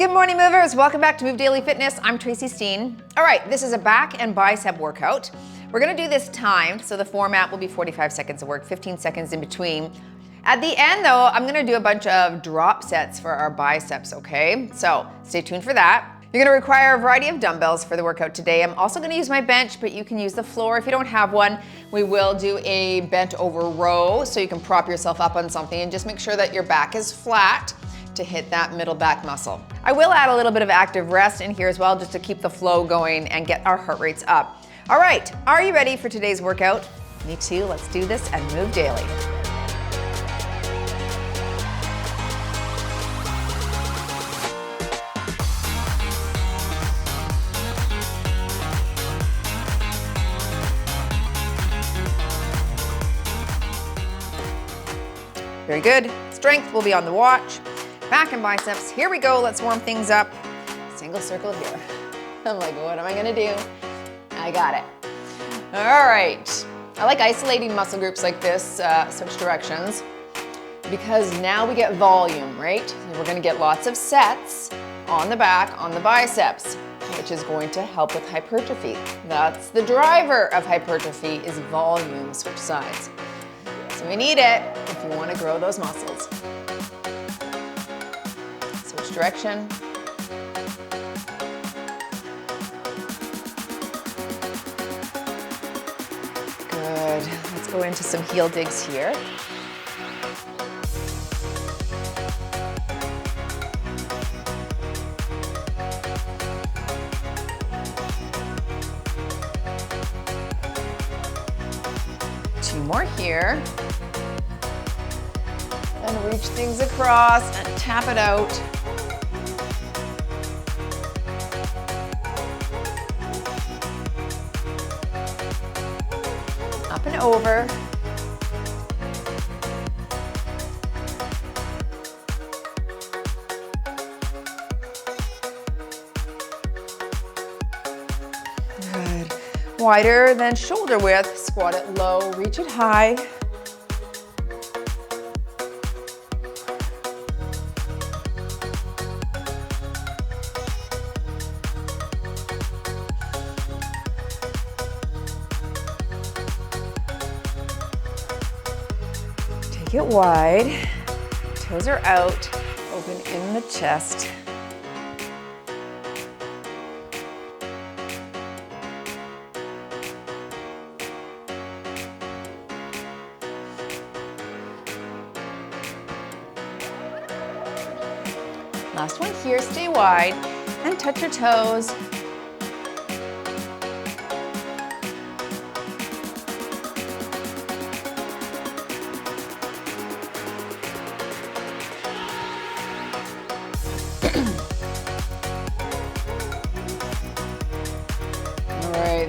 Good morning, movers. Welcome back to Move Daily Fitness. I'm Tracy Steen. All right, this is a back and bicep workout. We're gonna do this timed, so the format will be 45 seconds of work, 15 seconds in between. At the end though, I'm gonna do a bunch of drop sets for our biceps, okay? So stay tuned for that. You're gonna require a variety of dumbbells for the workout today. I'm also gonna use my bench, but you can use the floor. If you don't have one, we will do a bent over row, so you can prop yourself up on something and just make sure that your back is flat to hit that middle back muscle. I will add a little bit of active rest in here as well, just to keep the flow going and get our heart rates up. All right, are you ready for today's workout? Me too, let's do this and move daily. Very good. Strength will be on the watch. Back and biceps. Here we go. Let's warm things up. Single circle here. I'm like, what am I gonna do? I got it. All right. I like isolating muscle groups like this, switch directions, because now we get volume, right? We're gonna get lots of sets on the back, on the biceps, which is going to help with hypertrophy. That's the driver of hypertrophy, is volume. Switch sides. So we need it if you want to grow those muscles. Switch direction. Good. Let's go into some heel digs here. Two more here. And reach things across and tap it out. Up and over. Good. Wider than shoulder width. Squat it low, reach it high. Get wide, toes are out, open in the chest. Last one here, stay wide and touch your toes.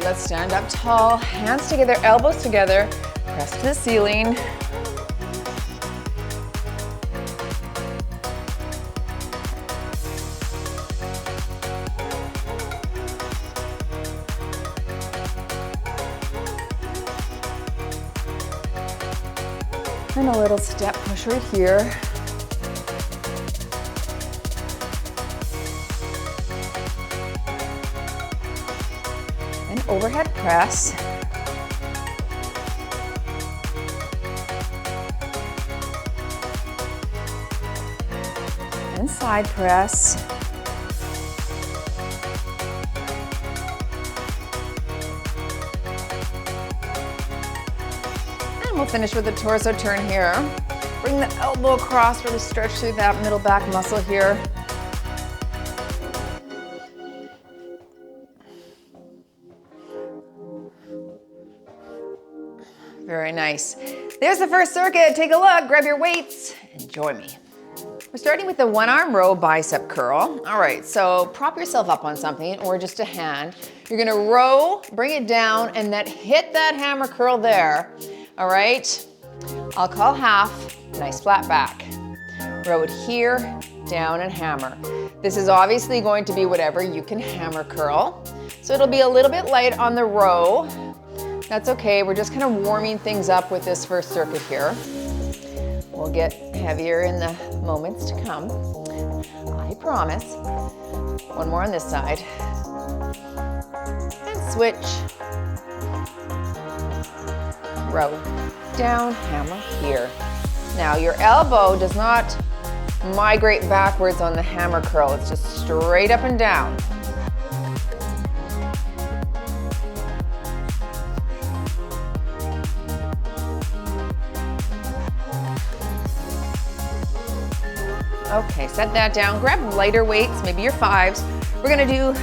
Let's stand up tall, hands together, elbows together, press to the ceiling. And a little step push right here. Overhead press. And side press. And we'll finish with a torso turn here. Bring the elbow across, really stretch through that middle back muscle here. Very nice. There's the first circuit. Take a look, grab your weights, and join me. We're starting with the one arm row bicep curl. All right, so prop yourself up on something or just a hand. You're gonna row, bring it down, and then hit that hammer curl there. All right, I'll call half, nice flat back. Row it here, down and hammer. This is obviously going to be whatever you can hammer curl. So it'll be a little bit light on the row. That's okay, we're just kind of warming things up with this first circuit here. We'll get heavier in the moments to come. I promise. One more on this side. And switch. Row. Down, hammer here. Now your elbow does not migrate backwards on the hammer curl. It's just straight up and down. Okay, set that down. Grab lighter weights, maybe your 5s. We're gonna do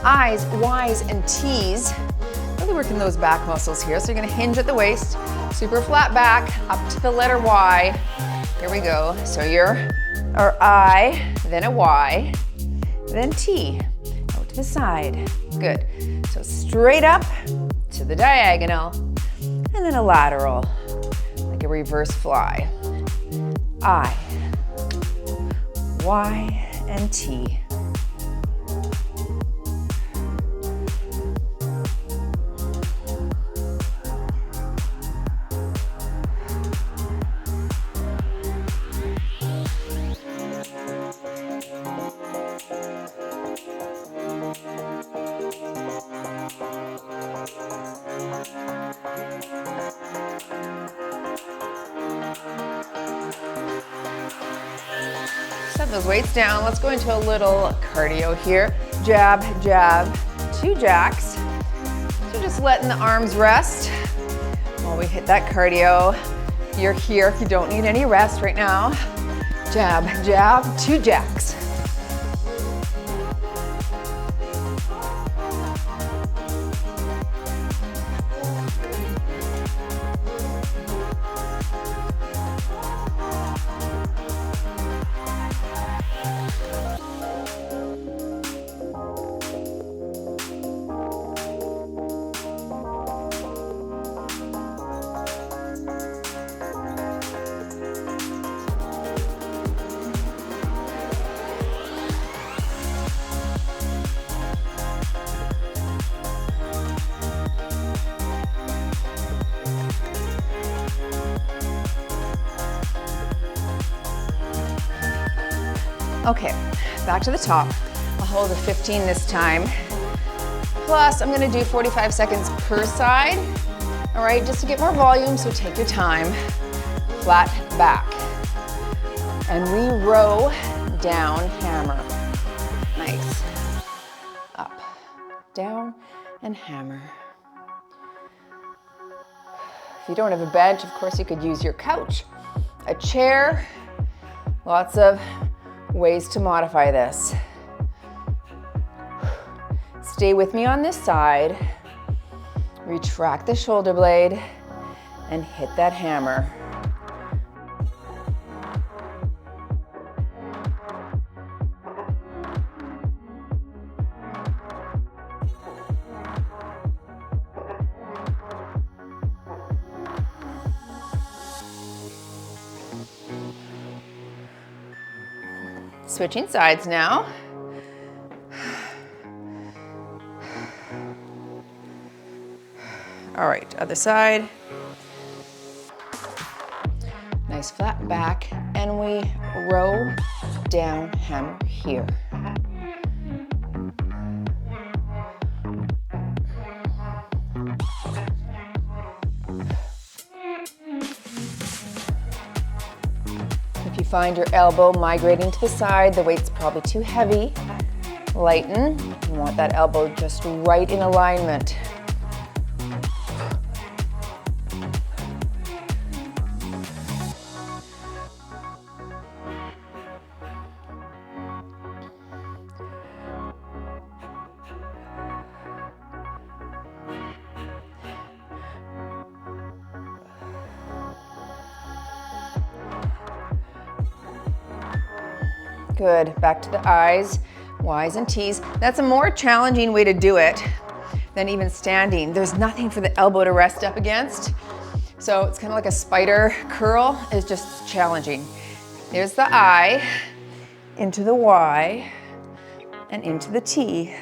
I's, Y's, and T's. Really working those back muscles here. So you're gonna hinge at the waist, super flat back, up to the letter Y. Here we go. So you're our I, then a Y, then T. Out to the side. Good. So straight up to the diagonal, and then a lateral, like a reverse fly. I, Y, and T. Set those weights down. Let's go into a little cardio here. Jab, jab, 2 jacks. So just letting the arms rest while we hit that cardio. You're here if you don't need any rest right now. Jab, jab, 2 jacks. Okay, back to the top. I'll hold a 15 this time. Plus, I'm gonna do 45 seconds per side. All right, just to get more volume, so take your time. Flat back. And we row down, hammer. Nice. Up, down, and hammer. If you don't have a bench, of course, you could use your couch, a chair, lots of ways to modify this. Stay with me on this side. Retract the shoulder blade and hit that hammer. Switching sides now. All right, other side. Nice flat back, and we row down, hammer here. If you find your elbow migrating to the side, the weight's probably too heavy. Lighten. You want that elbow just right in alignment. Good, back to the I's, Y's, and T's. That's a more challenging way to do it than even standing. There's nothing for the elbow to rest up against. So it's kind of like a spider curl. It's just challenging. There's the I, into the Y, and into the T.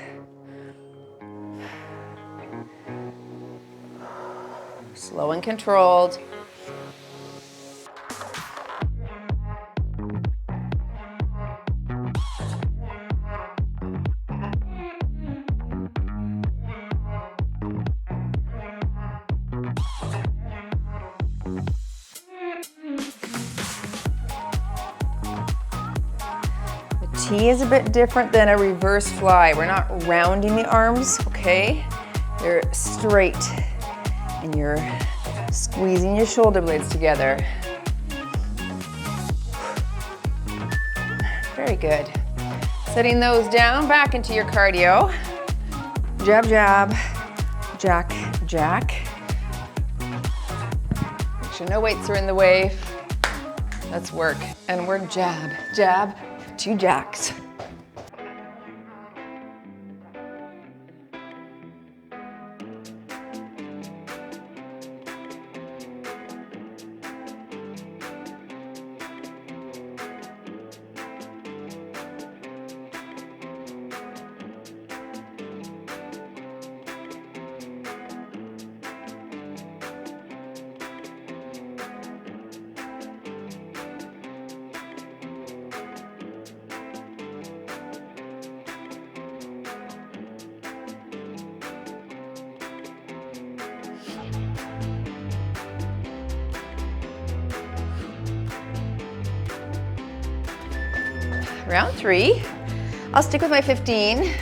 Slow and controlled. T is a bit different than a reverse fly. We're not rounding the arms, okay? They're straight, and you're squeezing your shoulder blades together. Very good. Setting those down, back into your cardio. Jab, jab, jack, jack. Make sure no weights are in the way. Let's work. And we're jab, jab, 2 jacks. Round 3. I'll stick with my 15.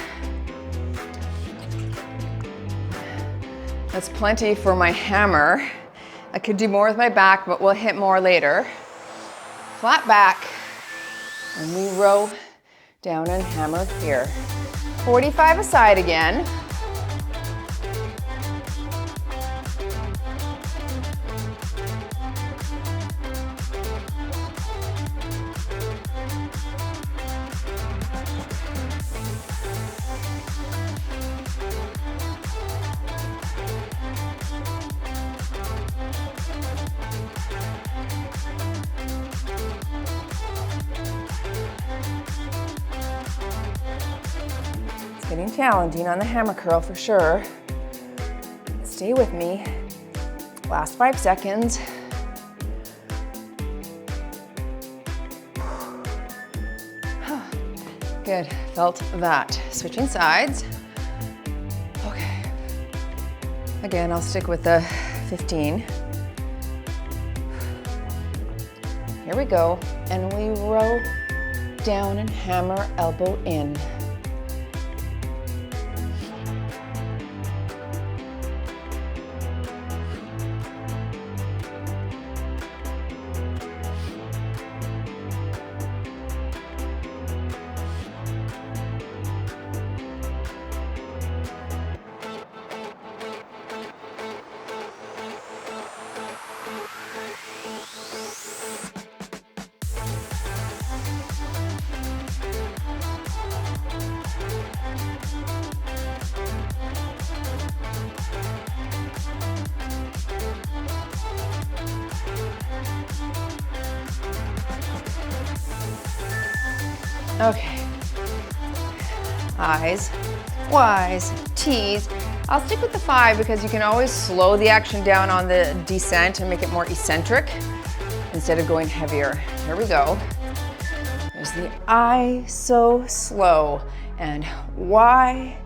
That's plenty for my hammer. I could do more with my back, but we'll hit more later. Flat back, and we row down and hammer here. 45 aside again. Getting challenging on the hammer curl for sure. Stay with me. Last 5 seconds. Good, felt that. Switching sides. Okay. Again, I'll stick with the 15. Here we go. And we row down and hammer elbow in. Okay. Eyes, Ys, Ts. I'll stick with the 5 because you can always slow the action down on the descent and make it more eccentric instead of going heavier. Here we go. There's the I, so slow, and Y,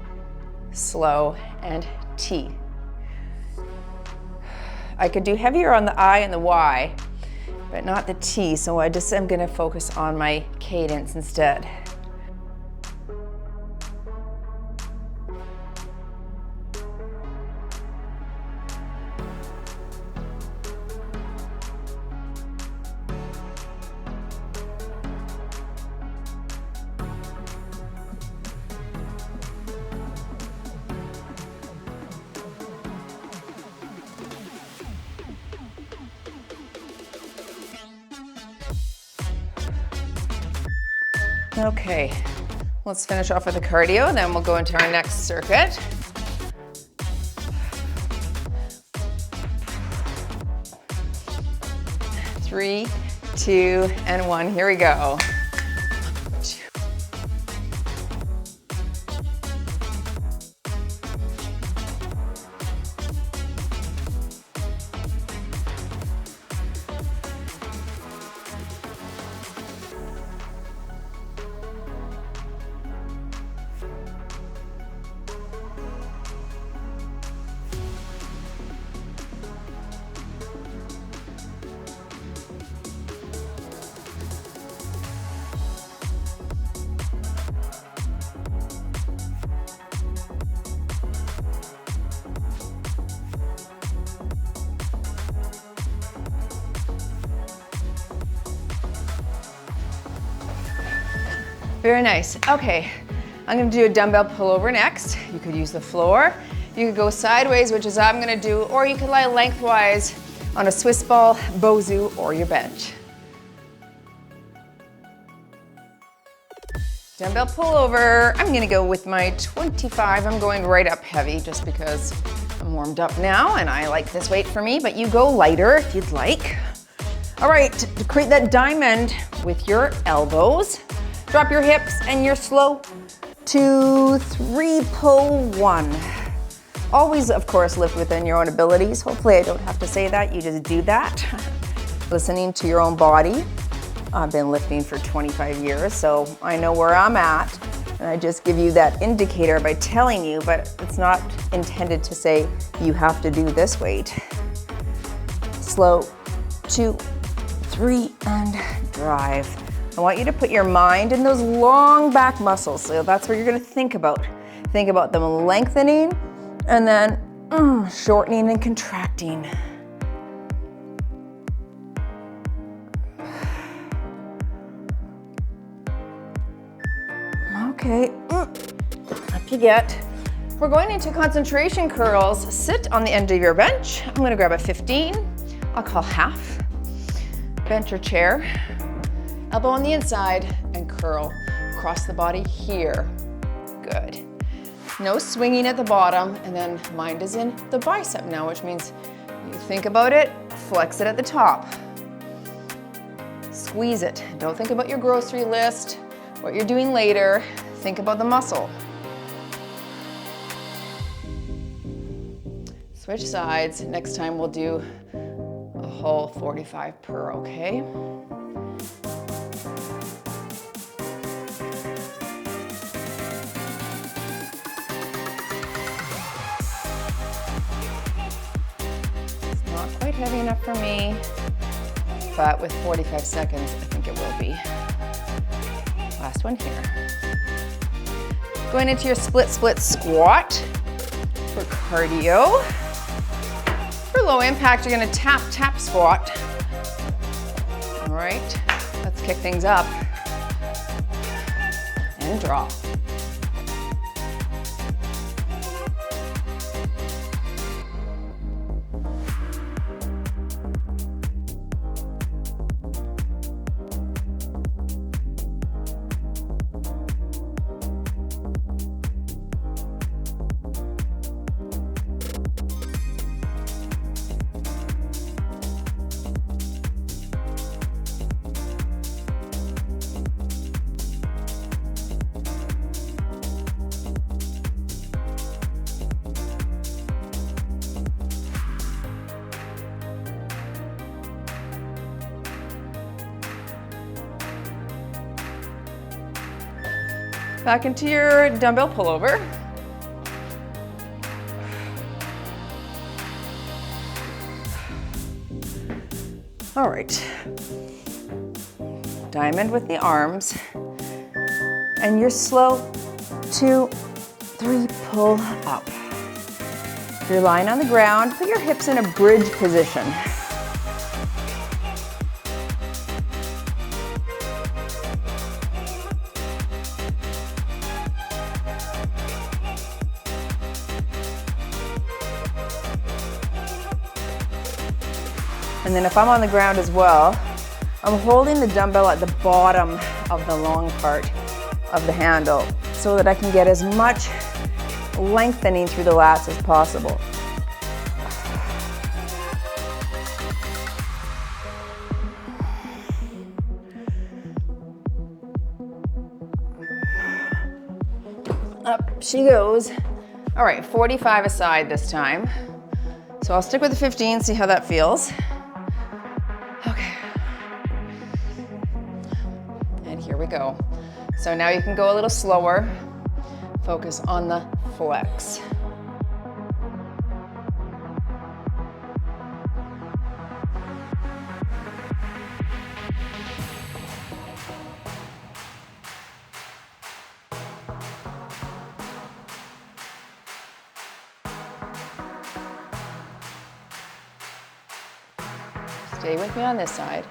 slow, and T. I could do heavier on the I and the Y, but not the T, so I just am gonna focus on my cadence instead. Okay, let's finish off with the cardio, then we'll go into our next circuit. Three, 2, and 1. Here we go. Very nice. Okay, I'm gonna do a dumbbell pullover next. You could use the floor. You could go sideways, which is what I'm gonna do, or you could lie lengthwise on a Swiss ball, bozu, or your bench. Dumbbell pullover. I'm gonna go with my 25. I'm going right up heavy just because I'm warmed up now and I like this weight for me, but you go lighter if you'd like. All right, to create that diamond with your elbows, drop your hips and you're slow 2, 3, pull 1. Always, of course, lift within your own abilities. Hopefully I don't have to say that, you just do that. Listening to your own body. I've been lifting for 25 years, so I know where I'm at. And I just give you that indicator by telling you, but it's not intended to say you have to do this weight. Slow, 2, 3, and drive. I want you to put your mind in those long back muscles. So that's what you're gonna think about. Think about them lengthening and then shortening and contracting. Okay, up you get. We're going into concentration curls. Sit on the end of your bench. I'm gonna grab a 15. I'll call half. Bench or chair. Elbow on the inside and curl across the body here. Good. No swinging at the bottom, and then mind is in the bicep now, which means you think about it, flex it at the top. Squeeze it. Don't think about your grocery list, what you're doing later. Think about the muscle. Switch sides. Next time we'll do a whole 45 per, okay? It's not quite heavy enough for me, but with 45 seconds, I think it will be. Last one here. Going into your split squat for cardio. For low impact, you're gonna tap squat. All right, let's kick things up. And drop. Back into your dumbbell pullover. All right. Diamond with the arms. And you're slow, 2, 3, pull up. If you're lying on the ground, put your hips in a bridge position. And then if I'm on the ground as well, I'm holding the dumbbell at the bottom of the long part of the handle so that I can get as much lengthening through the lats as possible. Up she goes. All right, 45 aside this time. So I'll stick with the 15, see how that feels. Okay. And here we go. So now you can go a little slower. Focus on the flex. Stay with me on this side.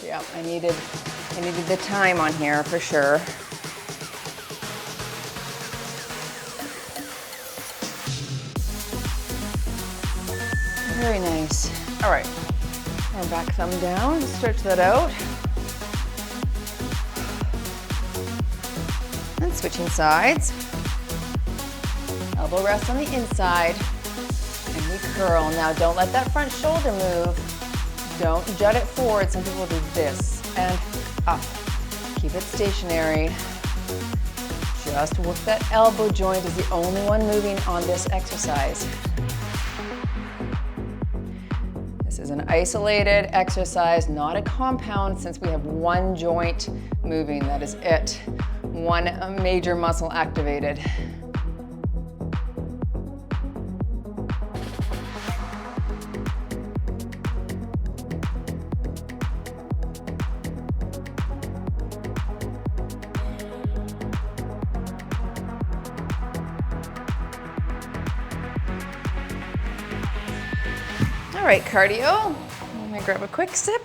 Yeah, I needed the time on here for sure. Very nice. All right, our back thumb down, stretch that out. And switching sides. Elbow rest on the inside, and we curl. Now don't let that front shoulder move. Don't jut it forward. Some people do this and up. Keep it stationary. Just work that elbow joint is the only one moving on this exercise. This is an isolated exercise, not a compound, since we have one joint moving. That is it. One major muscle activated. All right, cardio. I'm gonna grab a quick sip.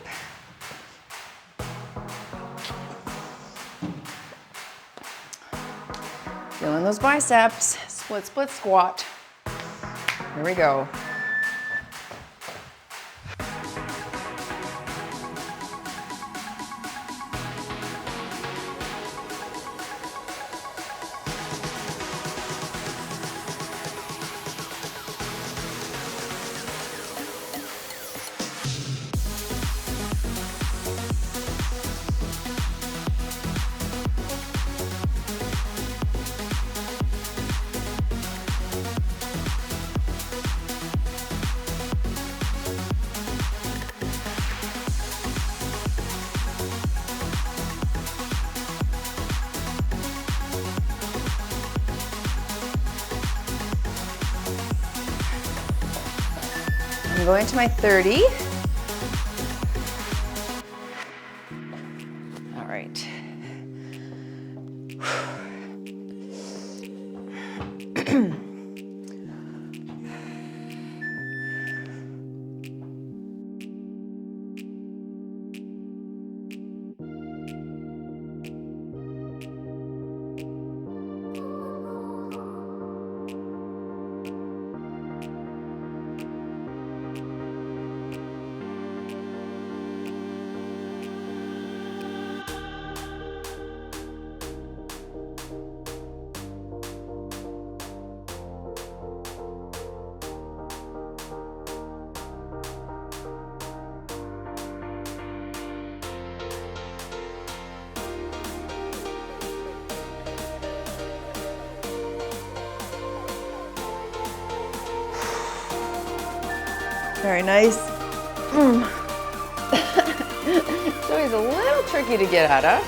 Feeling those biceps. Split, split, squat. Here we go. I'm going to my 30. All right. Very nice. It's always a little tricky to get out of.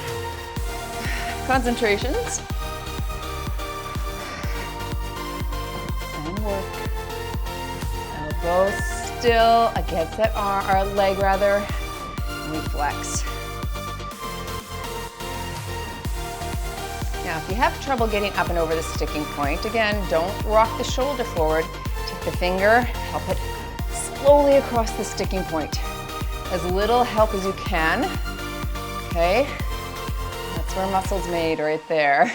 Concentrations. And work. Elbow still against that arm, or leg rather. And we flex. Now, if you have trouble getting up and over the sticking point, again, don't rock the shoulder forward. Take the finger, help it slowly across the sticking point. As little help as you can, okay? That's where muscle's made, right there.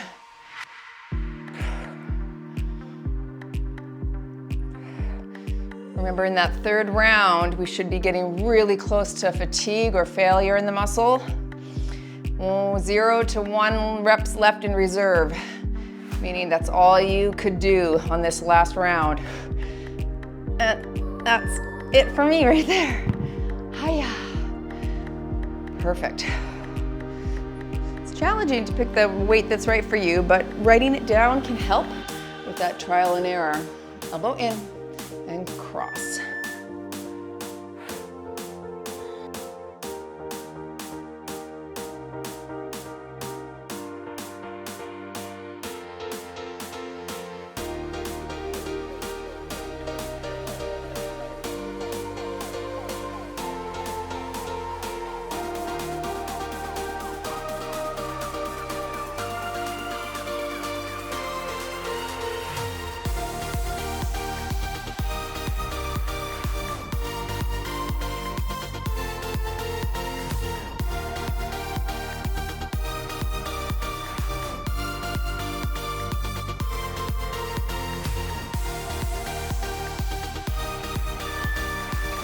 Remember, in that third round, we should be getting really close to fatigue or failure in the muscle. 0 to 1 reps left in reserve, meaning that's all you could do on this last round. And that's it for me right there. Hiya. Perfect. It's challenging to pick the weight that's right for you, but writing it down can help with that trial and error. Elbow in and cross.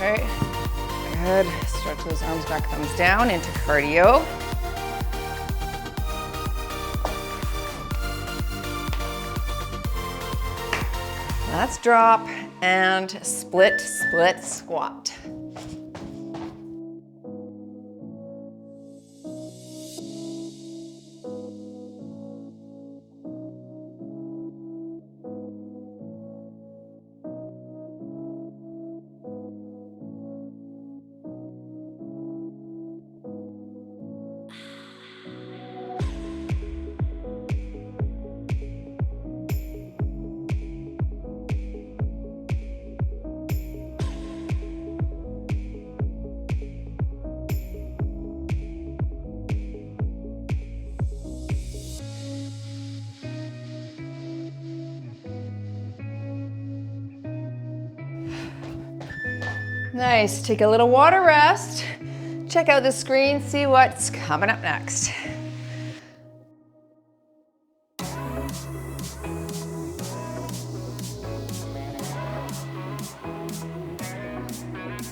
Okay, good. Stretch those arms back, thumbs down into cardio. Let's drop and split, split, squat. Nice, take a little water rest. Check out the screen, see what's coming up next.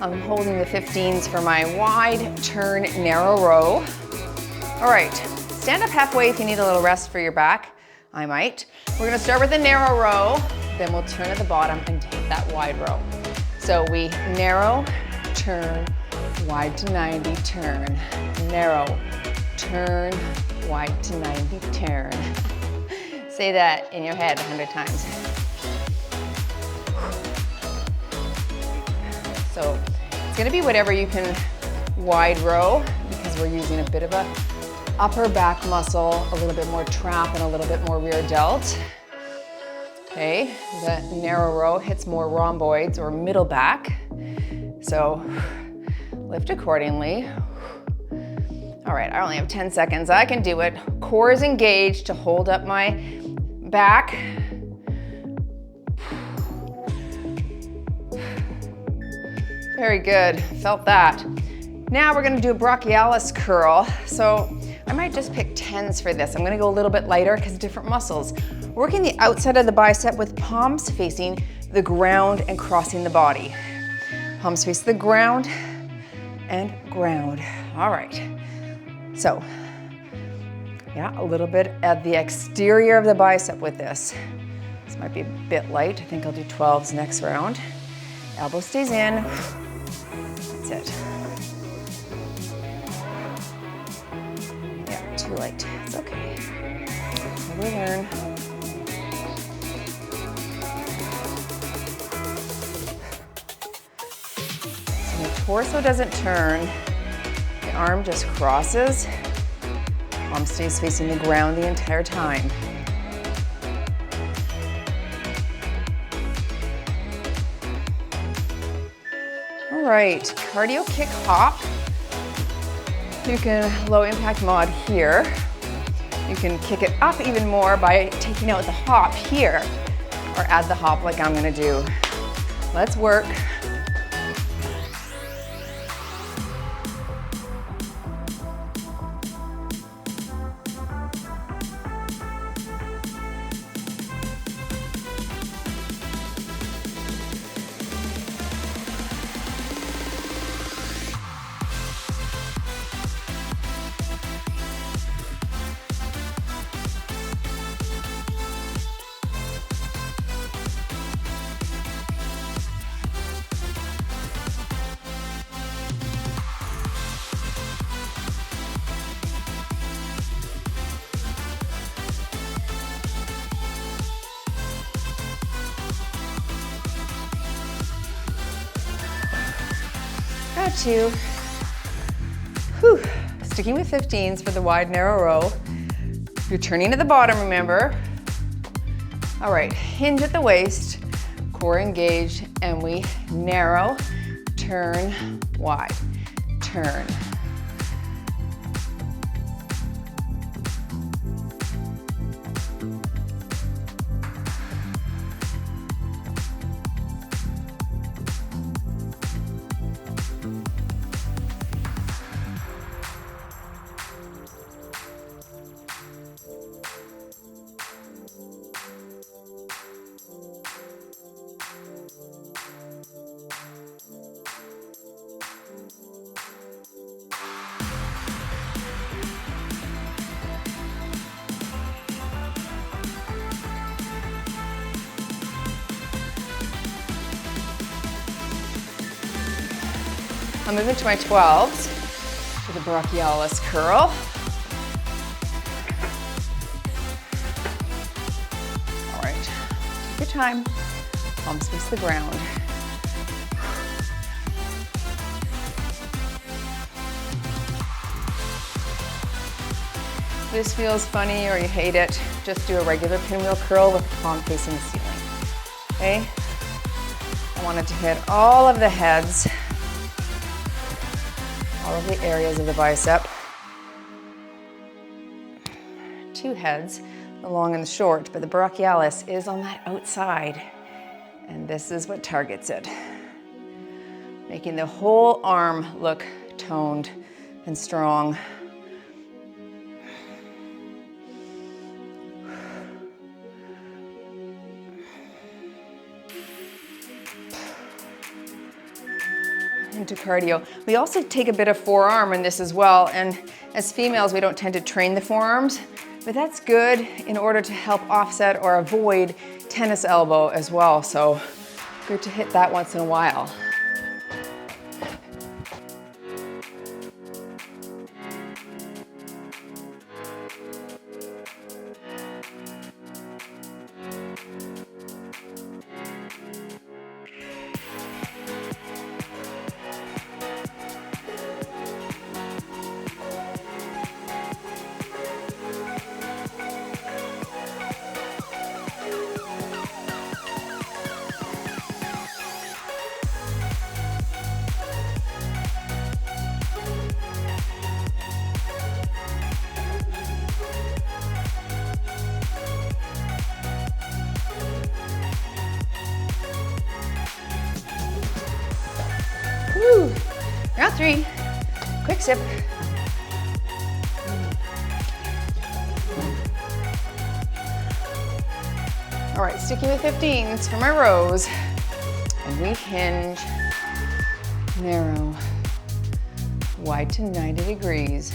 I'm holding the 15s for my wide turn narrow row. All right, stand up halfway if you need a little rest for your back. I might. We're gonna start with a narrow row, then we'll turn at the bottom and take that wide row. So we narrow, turn, wide to 90, turn, narrow, turn, wide to 90, turn. Say that in your head 100 times. So it's gonna be whatever you can wide row, because we're using a bit of a upper back muscle, a little bit more trap and a little bit more rear delt. Okay, the narrow row hits more rhomboids or middle back. So lift accordingly. All right, I only have 10 seconds. I can do it. Core is engaged to hold up my back. Very good, felt that. Now we're gonna do a brachialis curl. So I might just pick 10s for this. I'm gonna go a little bit lighter because different muscles. Working the outside of the bicep with palms facing the ground and crossing the body. Palms face the ground and ground. All right. So, yeah, a little bit at the exterior of the bicep with this. This might be a bit light. I think I'll do 12s next round. Elbow stays in. That's it. Yeah, too light. It's okay. We'll learn. So the torso doesn't turn. The arm just crosses. Palm stays facing the ground the entire time. All right, cardio kick hop. You can low impact mod here. You can kick it up even more by taking out the hop here, or add the hop like I'm gonna do. Let's work. Got you. Whew. Sticking with 15s for the wide, narrow row. You're turning at the bottom, remember. All right, hinge at the waist, core engaged, and we narrow, turn, wide, turn. I'll move into my 12s with a brachialis curl. All right, take your time. Palms face the ground. If this feels funny or you hate it, just do a regular pinwheel curl with the palm facing the ceiling. Okay? I wanted to hit all of the heads, all of the areas of the bicep. 2 heads, the long and the short, but the brachialis is on that outside, and this is what targets it, making the whole arm look toned and strong. Into cardio. We also take a bit of forearm in this as well, and as females we don't tend to train the forearms, but that's good in order to help offset or avoid tennis elbow as well, so good to hit that once in a while. Woo. Round 3, quick sip. All right, sticking with 15s for my rows. And we hinge, narrow, wide to 90 degrees.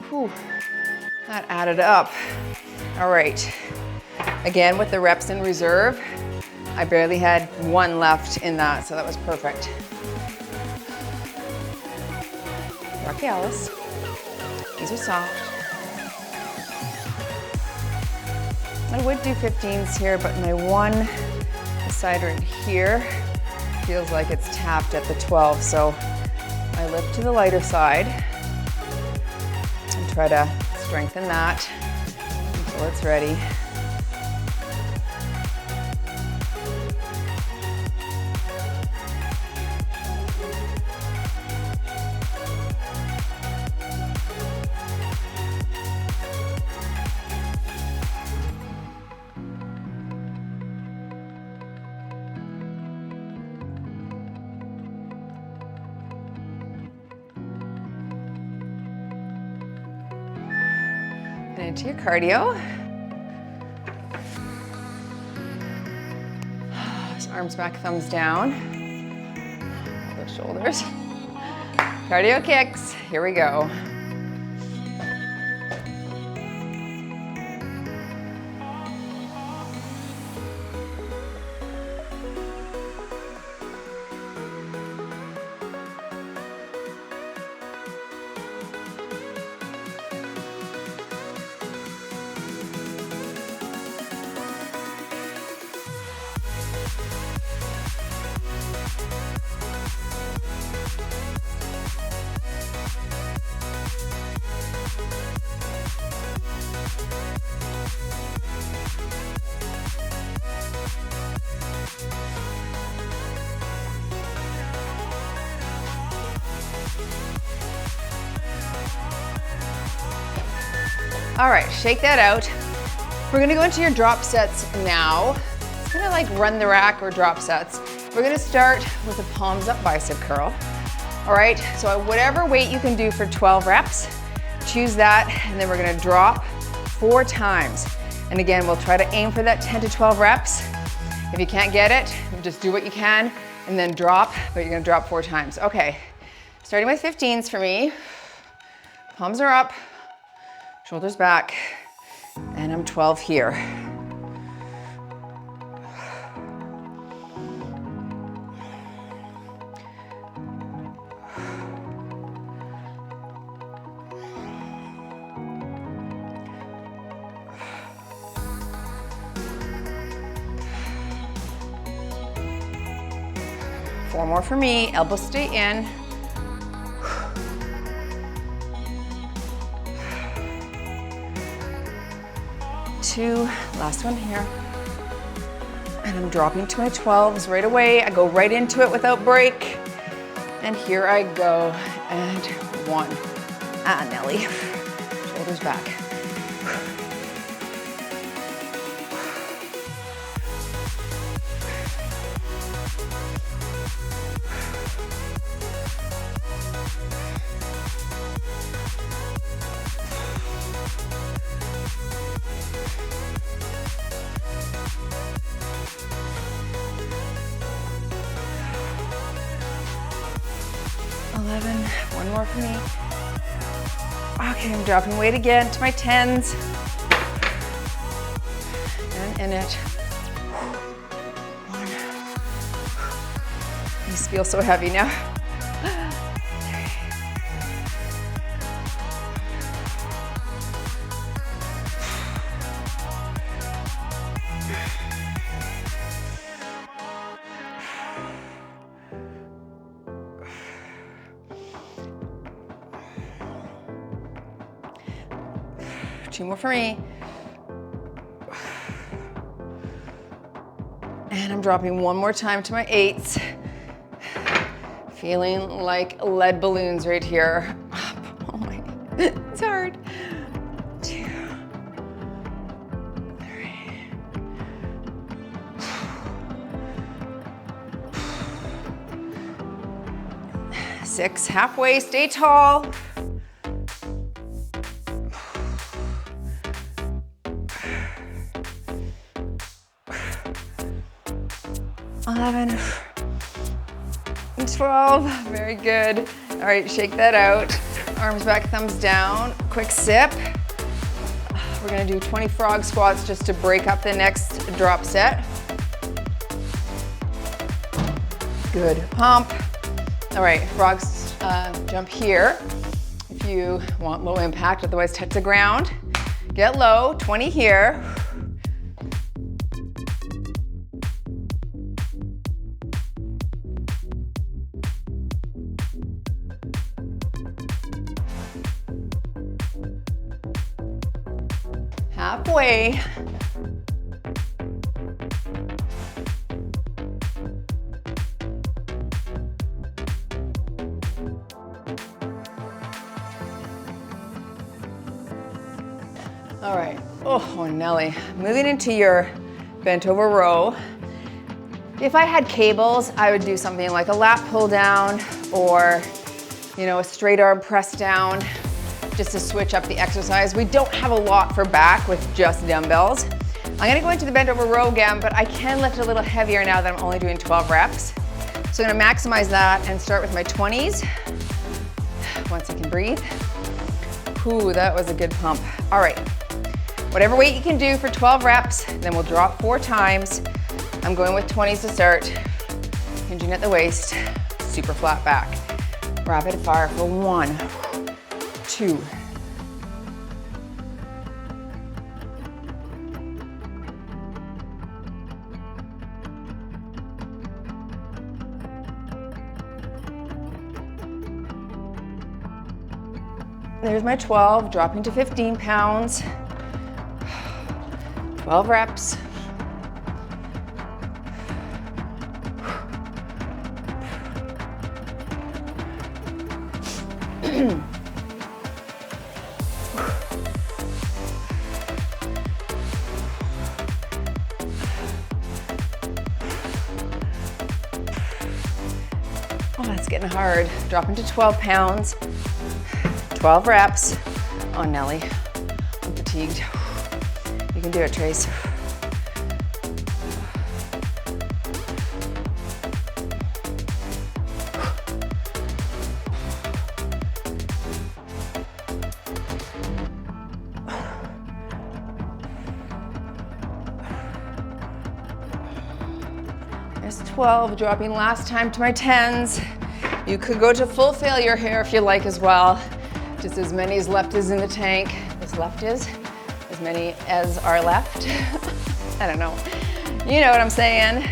Whew, that added up. All right, again with the reps in reserve, I barely had 1 left in that, so that was perfect. Brachialis, these are soft. I would do 15s here, but my one side right here feels like it's tapped at the 12, so I lift to the lighter side and try to strengthen that until it's ready. And into your cardio. Arms back, thumbs down. Those shoulders. Cardio kicks. Here we go. All right, shake that out. We're gonna go into your drop sets now. It's kind of like run the rack or drop sets. We're gonna start with a palms up bicep curl. All right, so whatever weight you can do for 12 reps, choose that, and then we're gonna drop 4 times. And again, we'll try to aim for that 10 to 12 reps. If you can't get it, just do what you can and then drop, but you're gonna drop 4 times. Okay, starting with 15s for me. Palms are up, shoulders back, and I'm 12 here. Four more for me, elbows stay in. Two, last one here. And I'm dropping to my 12s right away. I go right into it without break. And here I go, and 1. Ah, Nelly, shoulders back. 11, 1 more for me. Okay, I'm dropping weight again to my 10s. And in it. 1. These feel so heavy now. 2 more for me. And I'm dropping 1 more time to my 8s. Feeling like lead balloons right here. Oh my, it's hard. 2, 3. 6, halfway, stay tall. 11, 12, very good. All right, shake that out. Arms back, thumbs down, quick sip. We're gonna do 20 frog squats just to break up the next drop set. Good pump. All right, frogs jump here. If you want low impact, otherwise touch the ground. Get low, 20 here. Halfway. All right, oh Nelly. Moving into your bent over row. If I had cables, I would do something like a lat pull down or, you know, a straight arm press down, just to switch up the exercise. We don't have a lot for back with just dumbbells. I'm gonna go into the bent over row again, but I can lift a little heavier now that I'm only doing 12 reps. So I'm gonna maximize that and start with my 20s. Once I can breathe. Ooh, that was a good pump. All right, whatever weight you can do for 12 reps, then we'll drop 4 times. I'm going with 20s to start. Hinging at the waist, super flat back. Rapid fire for 1, 2. There's my 12, dropping to 15 pounds. 12 reps. getting hard. Drop into 12 pounds, 12 reps. Oh, Nelly, I'm fatigued. You can do it, Trace. There's 12, dropping last time to my 10s. You could go to full failure here if you like as well. Just as many as left is in the tank. As left is, as many as are left. I don't know. You know what I'm saying.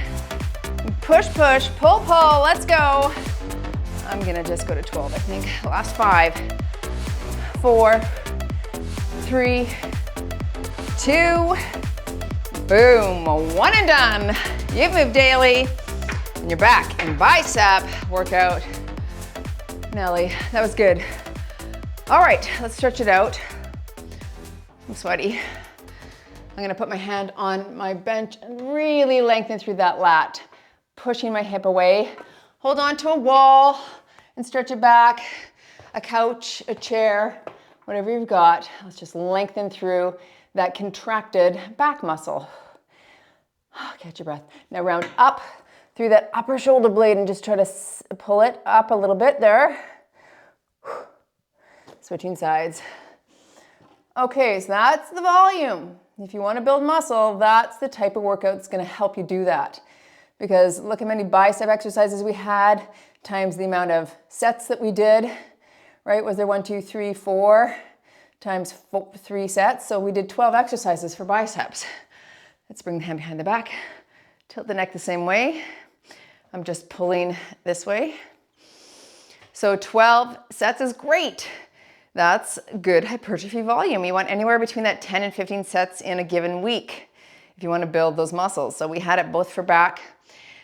Push, push, pull, pull, let's go. I'm gonna just go to 12, I think. Last 5, 4, 3, 2, boom, 1 and done. You've moved daily in your back and bicep workout. Nelly, that was good. All right, let's stretch it out. I'm sweaty. I'm gonna put my hand on my bench and really lengthen through that lat, pushing my hip away. Hold on to a wall and stretch it back, a couch, a chair, whatever you've got. Let's just lengthen through that contracted back muscle. Catch your breath. Now round up through that upper shoulder blade and just try to pull it up a little bit there. Switching sides. Okay, so that's the volume. If you want to build muscle, that's the type of workout that's going to help you do that. Because look how many bicep exercises we had times the amount of sets that we did, right? Was there 1, 2, 3, 4 times 3 sets? So we did 12 exercises for biceps. Let's bring the hand behind the back. Tilt the neck the same way. I'm just pulling this way. So 12 sets is great. That's good hypertrophy volume. You want anywhere between that 10 and 15 sets in a given week if you want to build those muscles. So we had it both for back.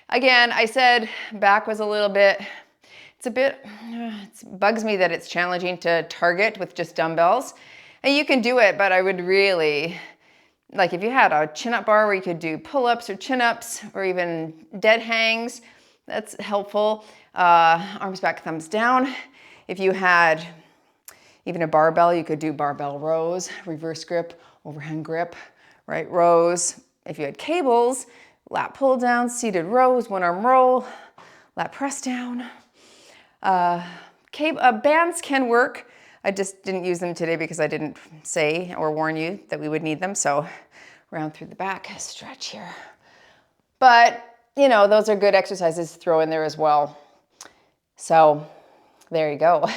Again, I said back was a little bit, it bugs me that it's challenging to target with just dumbbells. And you can do it, but I would really, like if you had a chin-up bar where you could do pull-ups or chin-ups or even dead hangs, that's helpful. Arms back, thumbs down. If you had even a barbell, you could do barbell rows, reverse grip, overhand grip, right rows. If you had cables, lat pull down, seated rows, one arm roll, lat press down. Bands can work. I just didn't use them today because I didn't say or warn you that we would need them. So round through the back, stretch here. But you know, those are good exercises to throw in there as well. So there you go.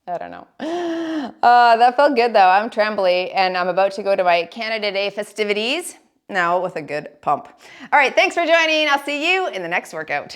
I don't know. That felt good though. I'm trembly and I'm about to go to my Canada Day festivities now with a good pump. All right, thanks for joining. I'll see you in the next workout.